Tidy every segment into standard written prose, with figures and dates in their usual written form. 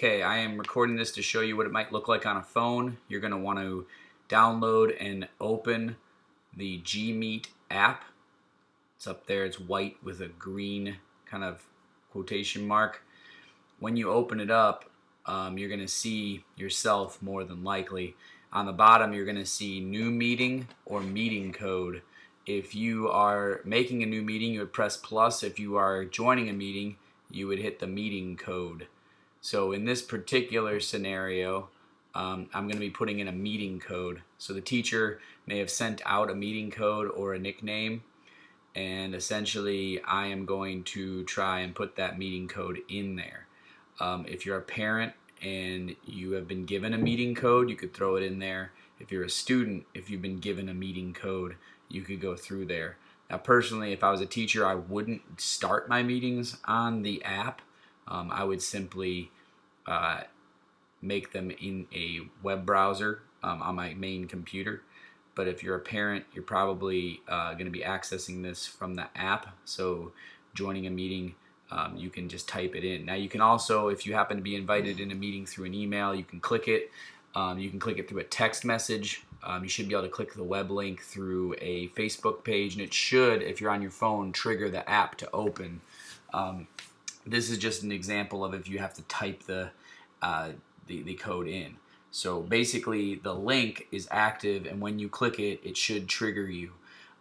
Okay, I am recording this to show you what it might look like on a phone. You're going to want to download and open the GMeet app. It's up there, it's white with a green kind of quotation mark. When you open it up, you're going to see yourself more than likely. On the bottom, you're going to see new meeting or meeting code. If you are making a new meeting, you would press plus. If you are joining a meeting, you would hit the meeting code. So in this particular scenario, I'm going to be putting in a meeting code. So the teacher may have sent out a meeting code or a nickname, and essentially I am going to try and put that meeting code in there. If you're a parent and you have been given a meeting code, you could throw it in there. If you're a student, if you've been given a meeting code, you could go through there. Now personally, if I was a teacher, I wouldn't start my meetings on the app. I would simply make them in a web browser on my main computer. But if you're a parent, you're probably going to be accessing this from the app. So joining a meeting, you can just type it in. Now you can also, if you happen to be invited in a meeting through an email, you can click it. You can click it through a text message. You should be able to click the web link through a Facebook page, and it should, if you're on your phone, trigger the app to open. This is just an example of if you have to type the code in. So basically the link is active, and when you click it, it should trigger you.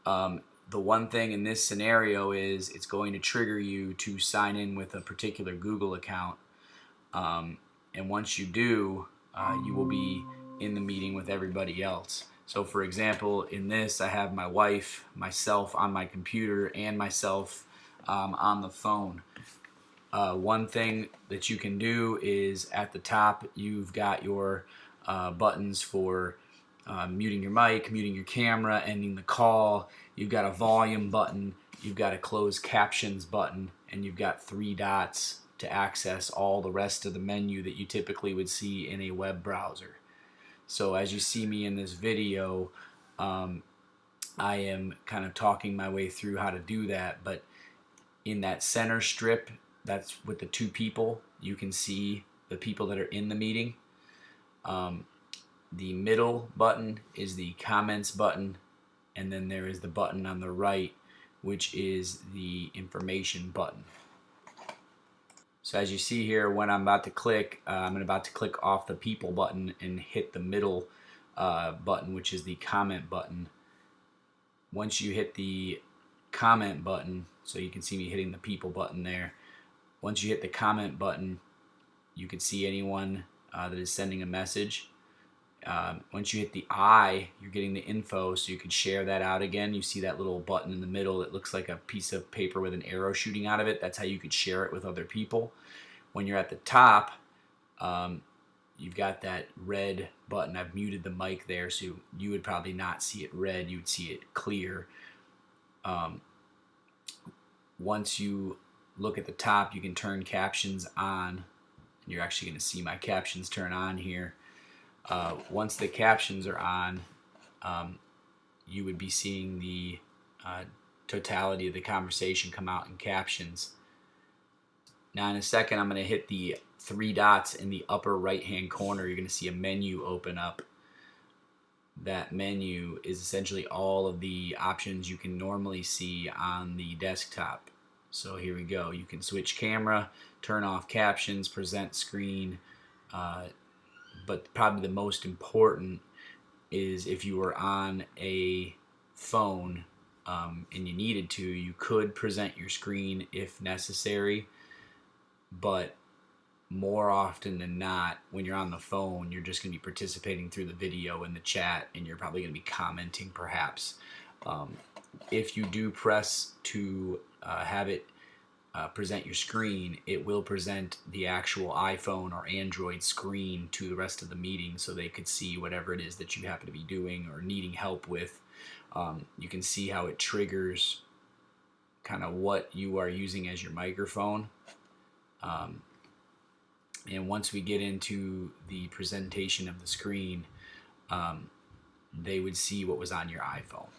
The one thing in this scenario is it's going to trigger you to sign in with a particular Google account. And once you do, you will be in the meeting with everybody else. So for example, in this I have my wife, myself on my computer, and myself on the phone. One thing that you can do is at the top you've got your buttons for muting your mic, muting your camera, ending the call. You've got a volume button, you've got a closed captions button, and you've got 3 dots to access all the rest of the menu that you typically would see in a web browser. So as you see me in this video, I am kind of talking my way through how to do that, but in that center strip, that's with the 2 people, you can see the people that are in the meeting. The middle button is the comments button, and then there is the button on the right, which is the information button. So as you see here, when I'm about to click, I'm about to click off the people button and hit the middle button, which is the comment button. Once you hit the comment button, so you can see me hitting the people button there. Once you hit the comment button, you can see anyone that is sending a message. Once you hit the I, you're getting the info, so you can share that out again. You see that little button in the middle that looks like a piece of paper with an arrow shooting out of it. That's how you could share it with other people. When you're at the top, you've got that red button. I've muted the mic there, so you would probably not see it red. You would see it clear. Once you look at the top, you can turn captions on. You're actually going to see my captions turn on here. Once the captions are on, you would be seeing the totality of the conversation come out in captions. Now in a second, I'm going to hit the 3 dots in the upper right hand corner. You're going to see a menu open up. That menu is essentially all of the options you can normally see on the desktop. So here we go. You can switch camera, turn off captions, present screen, but probably the most important is if you were on a phone and you needed to, you could present your screen if necessary, but more often than not, when you're on the phone, you're just going to be participating through the video and the chat, and you're probably going to be commenting perhaps. If you do press to have it present your screen, it will present the actual iPhone or Android screen to the rest of the meeting so they could see whatever it is that you happen to be doing or needing help with. You can see how it triggers kind of what you are using as your microphone. And once we get into the presentation of the screen, they would see what was on your iPhone.